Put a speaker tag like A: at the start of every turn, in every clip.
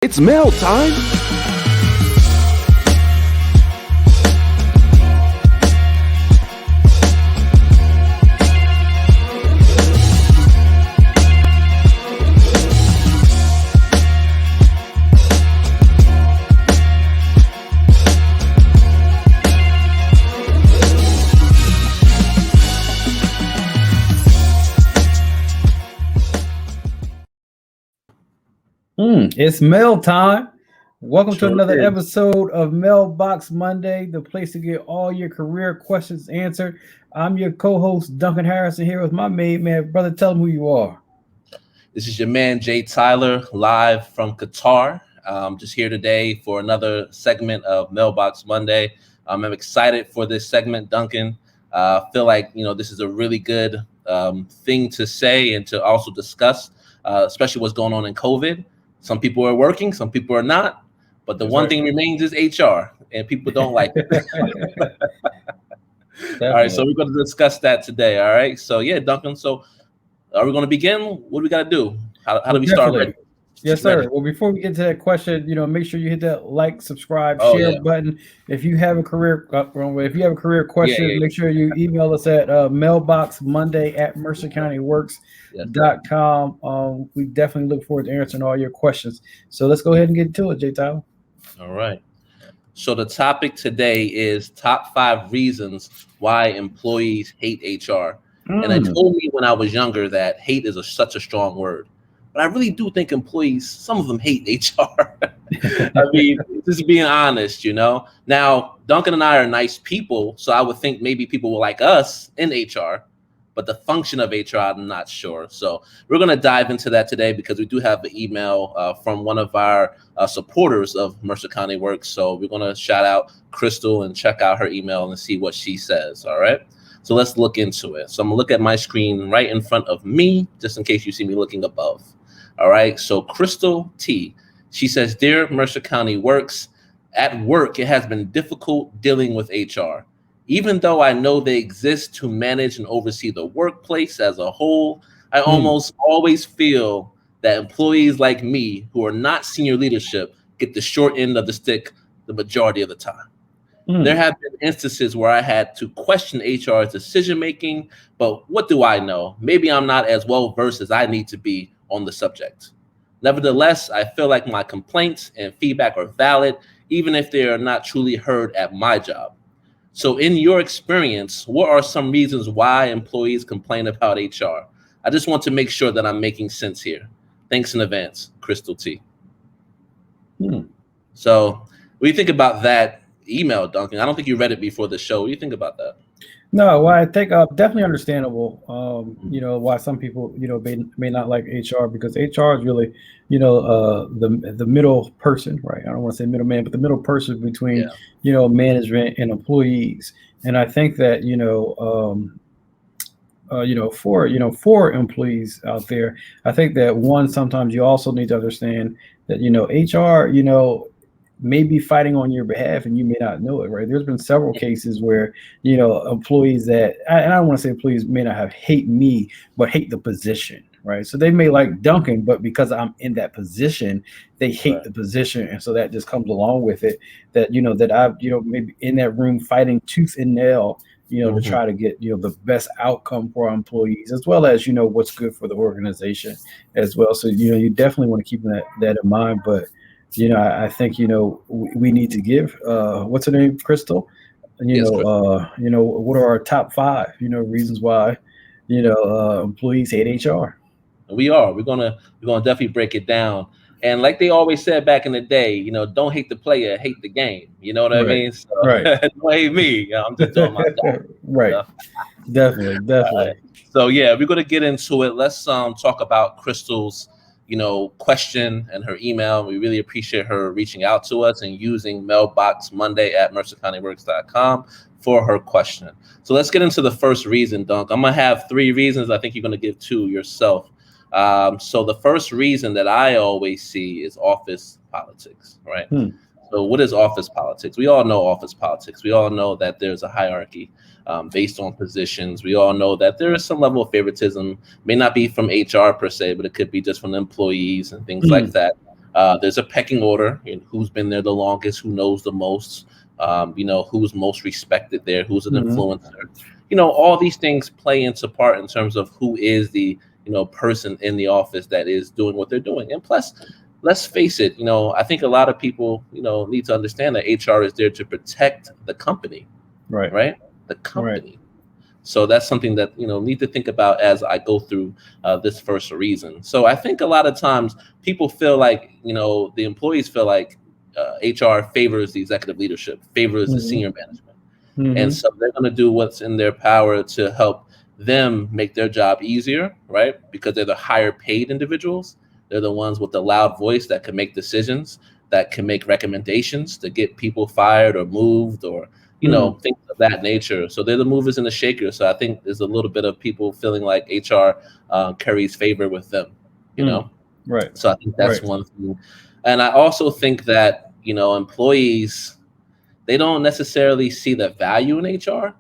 A: It's mail time.
B: It's mail time. Welcome
C: Sure
B: to another
C: is.
B: episode of Mailbox Monday, the place to get all your career questions answered. I'm your co-host Duncan Harrison here with my main man, brother. Tell them who you are.
C: This is your man Jay Tyler, live from Qatar. Just here today for another segment of Mailbox Monday. I'm excited for this segment, Duncan. Feel like this is a really good thing to say and to also discuss, especially what's going on in COVID. Some people are working, some people are not, but the
B: That's
C: one
B: right.
C: thing remains is HR, and people don't like it. All right, so
B: Definitely.
C: we're going to discuss that today. All right, so yeah, Duncan. So are we going to begin? What do we got to do? How do we start?
B: Definitely.
C: Ready?
B: Yes, sir. Well, before we get to that question, make sure you hit that like, subscribe,
C: Oh
B: share
C: yeah,
B: button. If you have a career, if you have a career
C: yeah,
B: question,
C: yeah,
B: make sure you email us at
C: yes, sir.
B: mailboxmonday@mercercountyworks.com. We definitely look forward to answering all your questions. So let's go ahead and get to it, J. Tyler.
C: All right. So the topic today is top 5 reasons why employees hate HR. And I
B: Mm.
C: told me when I was younger that hate is such a strong word. But I really do think employees, some of them hate HR. I mean, just being honest. Now, Duncan and I are nice people, so I would think maybe people will like us in HR, but the function of HR, I'm not sure. So we're going to dive into that today because we do have an email from one of our supporters of Mercer County Works. So we're going to shout out Crystal and check out her email and see what she says. All right. So let's look into it. So I'm going to look at my screen right in front of me, just in case you see me looking above. All right. So Crystal T, she says, Dear Mercer County Works, at work, it has been difficult dealing with HR. Even though I know they exist to manage and oversee the workplace as a whole, I almost always feel that employees like me who are not senior leadership get the short end of the stick the majority of the time. There have been instances where I had to question HR's decision making, but what do I know? Maybe I'm not as well versed as I need to be on the subject. Nevertheless, I feel like my complaints and feedback are valid, even if they are not truly heard at my job. So, in your experience, what are some reasons why employees complain about HR? I just want to make sure that I'm making sense here. Thanks in advance, Crystal T. So, what do you think about that email, Duncan? I don't think you read it before the show. What do you think about that?
B: No, well, I think definitely understandable. Why some people, may not like HR because HR is really, the middle person, right? I don't want to say middleman, but the middle person between,
C: Yeah.
B: management and employees. And I think that, for employees out there, I think that one sometimes you also need to understand that HR, may be fighting on your behalf and you may not know it, right? There's been several cases where employees that and I don't want to say employees may not have hate me but hate the position, right? So they may like Duncan, but because I'm in that position they hate the position, and so that just comes along with it, that that I've maybe in that room fighting tooth and nail to try to get the best outcome for our employees, as well as what's good for the organization as well. So you definitely want to keep that in mind. But I think we need to give what's her name, Crystal.
C: Yes, Crystal.
B: What are our top 5 reasons why employees hate HR?
C: We are. We're gonna definitely break it down. And like they always said back in the day, don't hate the player, hate the game. You know what I
B: Right,
C: mean? So
B: right.
C: don't hate me. I'm just doing my job. You
B: Right.
C: know?
B: Definitely,
C: All right.
B: definitely.
C: So yeah, we're gonna get into it. Let's talk about Crystal's question and her email. We really appreciate her reaching out to us and using mailbox Monday at mercercountyworks.com for her question. So let's get into the first reason, Dunk. I'm gonna have 3 reasons. I think you're gonna give 2 yourself. So the first reason that I always see is office politics, right? So what is office politics? We all know office politics. We all know that there's a hierarchy based on positions. We all know that there is some level of favoritism, may not be from HR per se, but it could be just from employees and things like that. There's a pecking order in who's been there the longest, who knows the most, who's most respected there, who's an influencer. All these things play into part in terms of who is the person in the office that is doing what they're doing. And plus, let's face it, I think a lot of people, need to understand that HR is there to protect the company, right? The company. Right. So that's something that, need to think about as I go through this first reason. So I think a lot of times people feel like, the employees feel like HR favors the executive leadership, favors the senior management. And so they're going to do what's in their power to help them make their job easier, right? Because they're the higher paid individuals. They're the ones with the loud voice that can make decisions, that can make recommendations to get people fired or moved or, things of that nature. So they're the movers and the shakers. So I think there's a little bit of people feeling like HR carries favor with them,
B: Right.
C: So I think that's one thing. And I also think that, employees, they don't necessarily see the value in HR,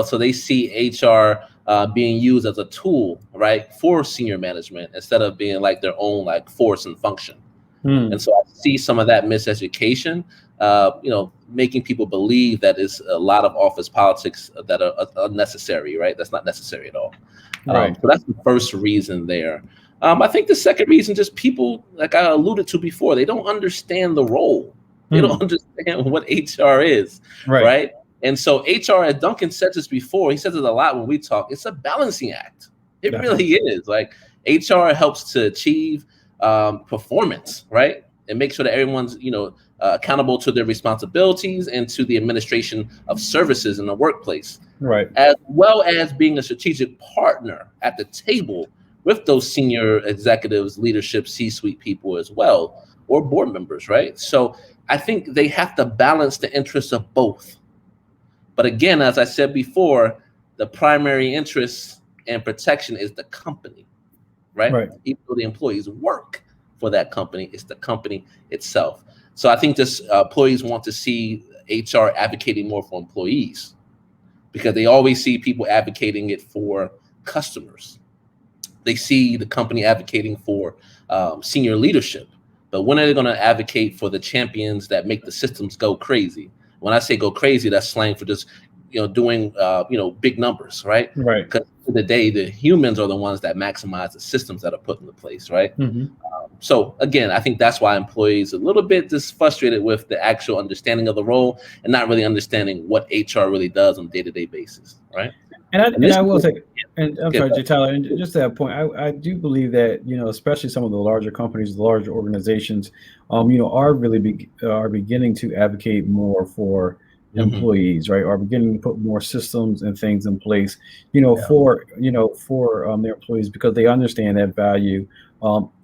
C: so they see HR being used as a tool, right, for senior management instead of being like their own like force and function. And so I see some of that miseducation, making people believe that it's a lot of office politics that are unnecessary, right? That's not necessary at all.
B: Right.
C: So that's the first reason there. I think the second reason, just people, like I alluded to before, they don't understand the role. They don't understand what HR is, right? And so HR, as Duncan said this before, he says it a lot when we talk, it's a balancing act. It really is. Like HR helps to achieve performance, right? And make sure that everyone's, accountable to their responsibilities and to the administration of services in the workplace.
B: Right.
C: As well as being a strategic partner at the table with those senior executives, leadership, C-suite people as well, or board members, right? So I think they have to balance the interests of both. But again, as I said before, the primary interest and protection is the company, right? Even though the employees work for that company, it's the company itself. So I think this employees want to see HR advocating more for employees because they always see people advocating it for customers. They see the company advocating for senior leadership. But when are they going to advocate for the champions that make the systems go crazy? When I say go crazy, that's slang for just, doing, big numbers, right?
B: Right.
C: Because at the end of the day, the humans are the ones that maximize the systems that are put into place, right? So again, I think that's why employees are a little bit just frustrated with the actual understanding of the role and not really understanding what HR really does on a day-to-day basis, right?
B: And I will say, and I'm sorry, Jay Tyler, and just to that point, I do believe that, especially some of the larger companies, the larger organizations, are beginning to advocate more for employees, right? Are beginning to put more systems and things in place, for their employees because they understand that value,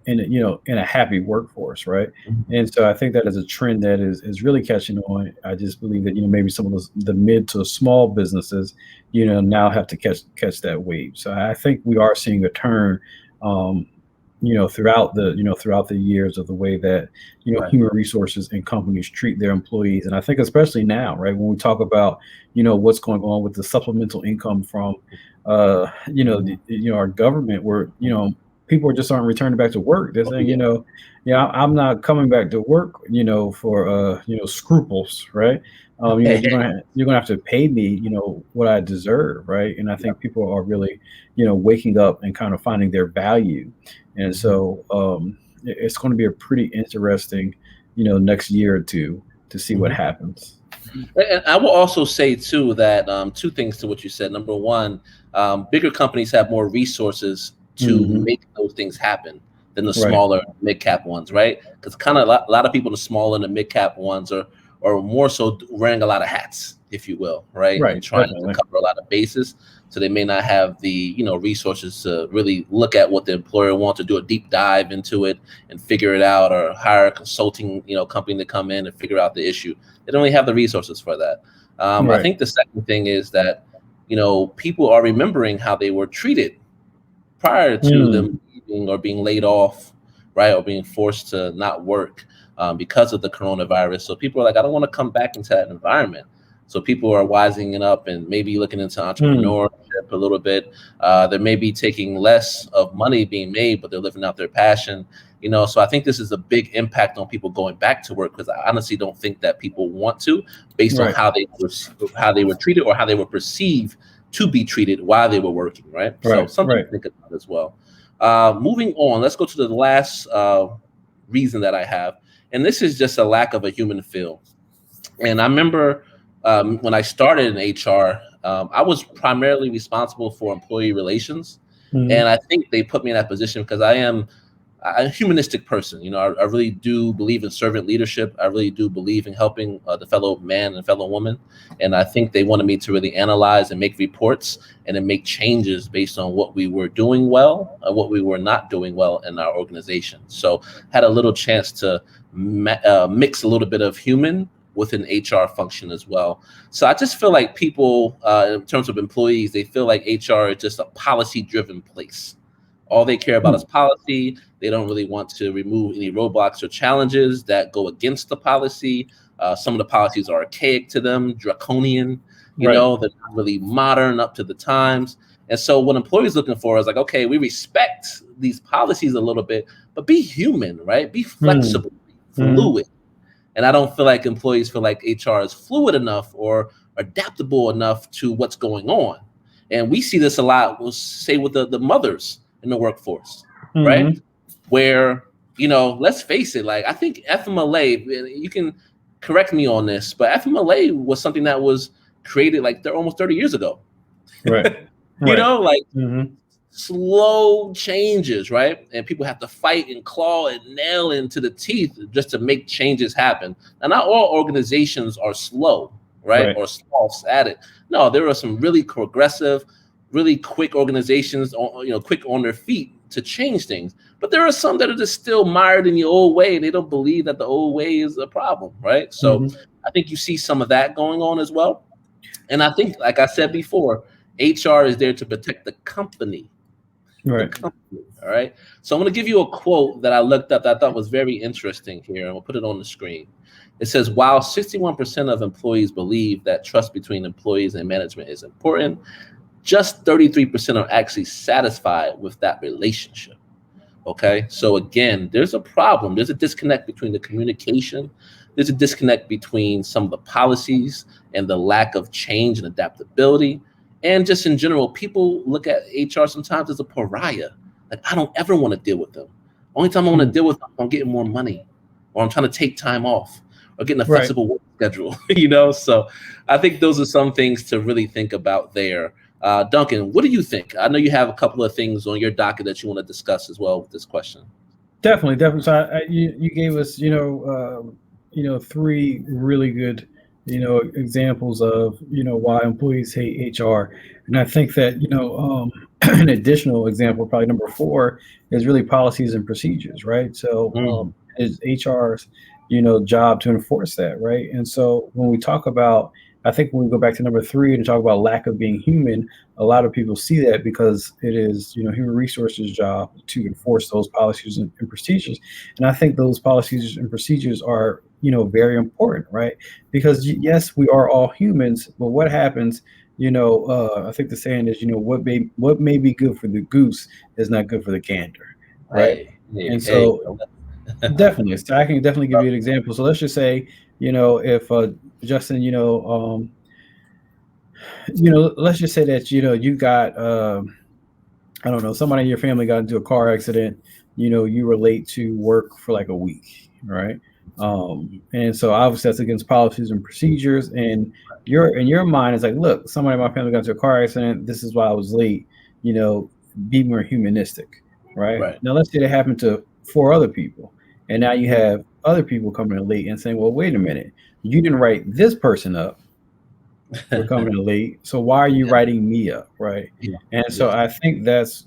B: in a happy workforce, right? And so I think that is a trend that is really catching on. I just believe that maybe some of the mid to small businesses, now have to catch that wave. So I think we are seeing a turn, throughout the years of the way that human resources and companies treat their employees. And I think especially now, right, when we talk about what's going on with the supplemental income from our government, where people just aren't returning back to work. They're saying, I'm not coming back to work, for scruples, right? You're gonna have to pay me, what I deserve, right? And I think people are really, waking up and kind of finding their value. And so it's going to be a pretty interesting, next year or two to see what happens.
C: And I will also say too that two things to what you said. Number one, bigger companies have more resources to make those things happen than the smaller mid-cap ones, right? Because kind of a lot of people in the smaller and the mid-cap ones are more so wearing a lot of hats, if you will, right? And trying to cover a lot of bases. So they may not have the, resources to really look at what the employer wants to do a deep dive into it and figure it out, or hire a consulting, company to come in and figure out the issue. They don't really have the resources for that. I think the second thing is that, people are remembering how they were treated prior to them leaving or being laid off, right, or being forced to not work because of the coronavirus. So people are like, I don't want to come back into that environment. So people are wising up and maybe looking into entrepreneurship a little bit. They may be taking less of money being made, but they're living out their passion. You know, so I think this is a big impact on people going back to work, because I honestly don't think that people want to, based on how they were treated or how they were perceived to be treated while they were working, right? So something to think about as well. Moving on, let's go to the last reason that I have, and this is just a lack of a human feel. And I remember when I started in HR, I was primarily responsible for employee relations. And I think they put me in that position because I am a humanistic person. You know, I really do believe in servant leadership. I really do believe in helping the fellow man and fellow woman. And I think they wanted me to really analyze and make reports and then make changes based on what we were doing well and what we were not doing well in our organization. So had a little chance to mix a little bit of human with an HR function as well. So I just feel like people, in terms of employees, they feel like HR is just a policy-driven place. All they care about is policy. They don't really want to remove any roadblocks or challenges that go against the policy. Some of the policies are archaic to them, draconian, you know, they're not really modern, up to the times. And so what employees looking for is like, okay, we respect these policies a little bit, but be human, right? Be flexible, fluid. And I don't feel like employees feel like HR is fluid enough or adaptable enough to what's going on. And we see this a lot, we'll say, with the mothers in the workforce, right? Where, you know, let's face it, like I think FMLA, you can correct me on this, but FMLA was something that was created like almost 30 years ago. You know, like slow changes, right? And people have to fight and claw and nail into the teeth just to make changes happen. And not all organizations are slow, right? Or soft at it. No, there are some really progressive, really quick organizations, you know, quick on their feet to change things. But there are some that are just still mired in the old way. They don't believe that the old way is a problem, right? So I think you see some of that going on as well. And I think, like I said before, HR is there to protect the company. The company, all right? So I'm going to give you a quote that I looked up that I thought was very interesting here, and we'll put it on the screen. It says, while 61% of employees believe that trust between employees and management is important, just 33% are actually satisfied with that relationship. Okay, so again, there's a problem. There's a disconnect between the communication. There's a disconnect between some of the policies and the lack of change and adaptability. And just in general, people look at HR sometimes as a pariah. Like, I don't ever want to deal with them. Only time I want to deal with them, I'm getting more money, or I'm trying to take time off, or getting a flexible work schedule, you know? So I think those are some things to really think about there. Duncan, what do you think? I know you have a couple of things on your docket that you want to discuss as well with this question.
B: Definitely. So you gave us, three really good, examples of, why employees hate HR. And I think that, an additional example, probably number 4, is really policies and procedures, right? So it's HR's, job to enforce that, right? And so when we talk about, I think when we go back to number 3 and talk about lack of being human, a lot of people see that because it is, human resources job to enforce those policies and procedures. And I think those policies and procedures are, very important, right? Because yes, we are all humans, but what happens, I think the saying is, what may be good for the goose is not good for the gander, right? And so definitely, so I can definitely give you an example. So let's just say, if Justin, let's just say that, you got, I don't know, somebody in your family got into a car accident, you were late to work for like a week, right? And so obviously that's against policies and procedures, and in your mind is like, look, somebody in my family got into a car accident, this is why I was late, be more humanistic, right? Now let's say that happened to 4 other people, and now you have other people coming in late and saying, well, wait a minute, you didn't write this person up for coming in late, so why are you writing me up, right? And so I think that's,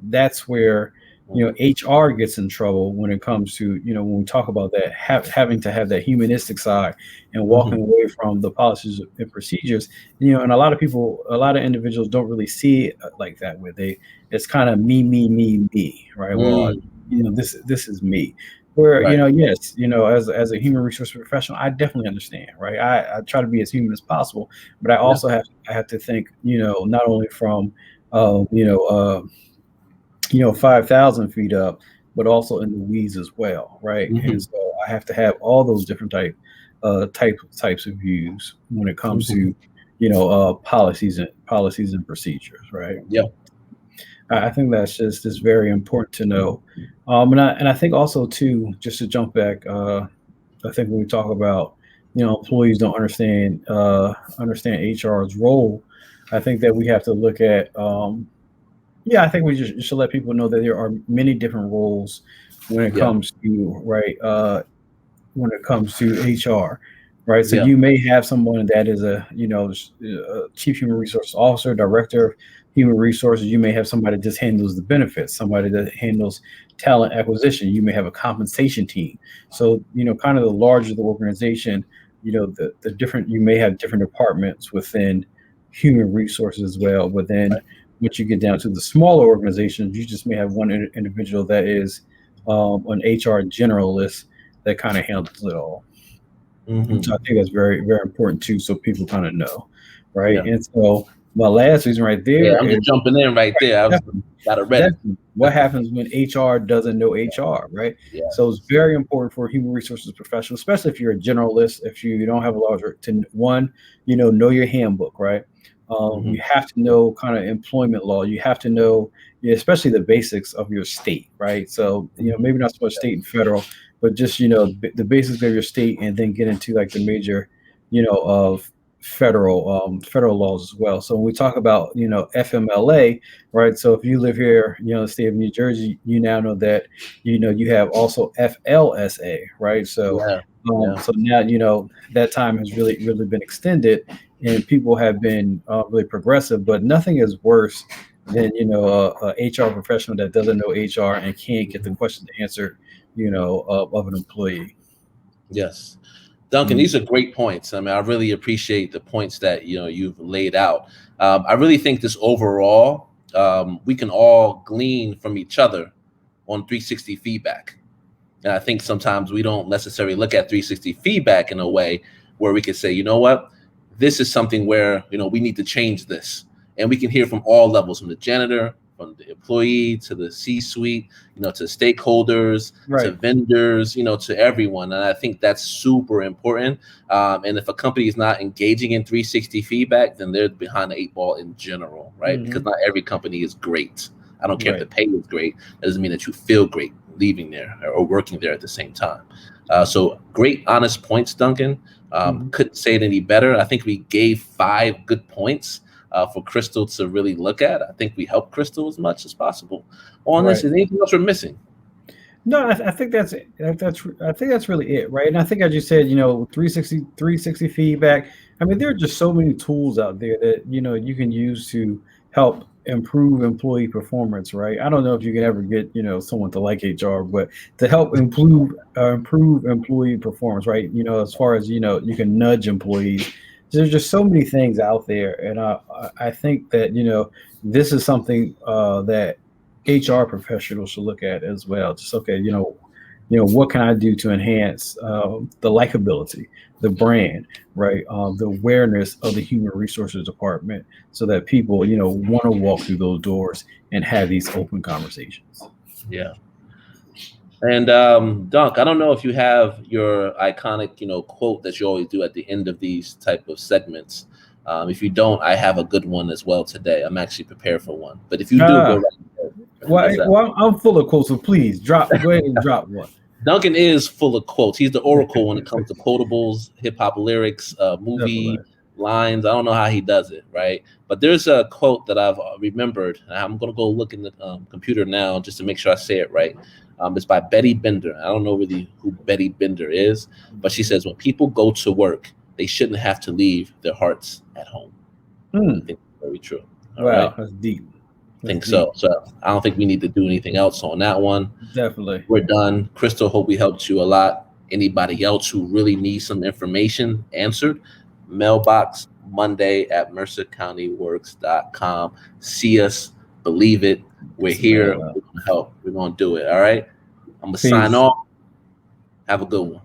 B: that's where, HR gets in trouble when it comes to, when we talk about that, having to have that humanistic side and walking away from the policies and procedures, and a lot of individuals don't really see it like that, where it's kind of me, right? Well, this is me. Where, yes, as a human resource professional, I definitely understand, right? I try to be as human as possible, but I also have to think, not only from, 5,000 feet up, but also in the weeds as well, right?
C: Hmm.
B: And so I have to have all those different types of views when it comes
C: Hmm.
B: to policies and procedures, right?
C: Yeah.
B: I think that's just very important to know. And I think also too, just to jump back, I think when we talk about employees don't understand HR's role, I think that we have to look at yeah, I think we just should let people know that there are many different roles when it
C: Yeah.
B: comes to when it comes to HR, right? So
C: Yeah.
B: you may have someone that is a chief human resource officer, director of human resources. You may have somebody that just handles the benefits, somebody that handles talent acquisition. You may have a compensation team. So kind of the larger the organization, the different you may have different departments within human resources as well. But then once you get down to the smaller organizations, you just may have one individual that is an HR generalist that kind of handles it all. And so I
C: Hmm.
B: think that's very, very important too, so people kind of know, right?
C: Yeah.
B: And so my last reason right
C: Yeah.
B: there
C: I'm
B: is
C: just jumping in right there. I was
B: definitely,
C: got it ready.
B: definitely what happens when HR doesn't know HR, right? So it's
C: Yes.
B: very important for a human resources professional, especially if you're a generalist, if you don't have a larger to one, know your handbook, right?
C: Hmm.
B: You have to know kind of employment law. You have to know, especially the basics of your state, right? So
C: Hmm.
B: maybe not so much state and federal, but just the basics of your state, and then get into like the major, of federal laws as well. So when we talk about FMLA, right? So if you live here, the state of New Jersey, you now know that you have also FLSA, right? So
C: Yeah. Yeah.
B: so now that time has really really been extended, and people have been really progressive. But nothing is worse than a HR professional that doesn't know HR and can't get the
C: Mhm.
B: question answered, of an employee.
C: Yes. Duncan,
B: Mm.
C: these are great points. I mean, I really appreciate the points that you've laid out. I really think this overall, we can all glean from each other on 360 feedback. And I think sometimes we don't necessarily look at 360 feedback in a way where we can say, you know what, this is something where we need to change this, and we can hear from all levels, from the janitor, from the employee, to the C-suite, to stakeholders, to
B: Right.
C: vendors, to everyone. And I think that's super important. And if a company is not engaging in 360 feedback, then they're behind the eight ball in general, right? Because
B: Hmm.
C: not every company is great. I don't care if the
B: Right.
C: pay is great. That doesn't mean that you feel great leaving there or working there at the same time. So great, honest points, Duncan.
B: Hmm.
C: Couldn't say it any better. I think we gave 5 good points for Crystal to really look at. I think we helped Crystal as much as possible on this.
B: Right.
C: Is anything else we're missing?
B: No, I think that's it. I think that's really it, right? And I think, as you said, 360 feedback. I mean, there are just so many tools out there that you can use to help improve employee performance, right? I don't know if you can ever get someone to like HR, but to help improve employee performance, right? As far as you can nudge employees. There's just so many things out there, and I think that this is something that HR professionals should look at as well. Just okay, what can I do to enhance the likability, the brand, right, the awareness of the human resources department, so that people, want to walk through those doors and have these open conversations.
C: Yeah. And Dunk, I don't know if you have your iconic, quote that you always do at the end of these type of segments. If you don't, I have a good one as well today. I'm actually prepared for one. But if you do, go
B: Ah,
C: right ahead.
B: well,
C: What's that?
B: well, I'm full of quotes, so please go ahead and drop one.
C: Duncan is full of quotes. He's the oracle when it comes to quotables, hip hop lyrics, movie
B: Definitely.
C: lines. I don't know how he does it, right? But there's a quote that I've remembered. I'm going to go look in the computer now just to make sure I say it right. It's by Betty Bender. I don't know really who Betty Bender is, but she says, when people go to work, they shouldn't have to leave their hearts at home. I
B: Hmm.
C: think that's very true. All
B: Wow,
C: right.
B: that's deep.
C: I
B: That's
C: think so.
B: deep.
C: So I don't think we need to do anything else on that one.
B: Definitely.
C: We're done. Crystal, hope we helped you a lot. Anybody else who really needs some information answered, mailbox Monday at mercercountyworks.com. See us, believe it. We're
B: It's a man.
C: here. We're going to help. We're going to do it. All right. I'm going to sign
B: Peace.
C: off. Have a good one.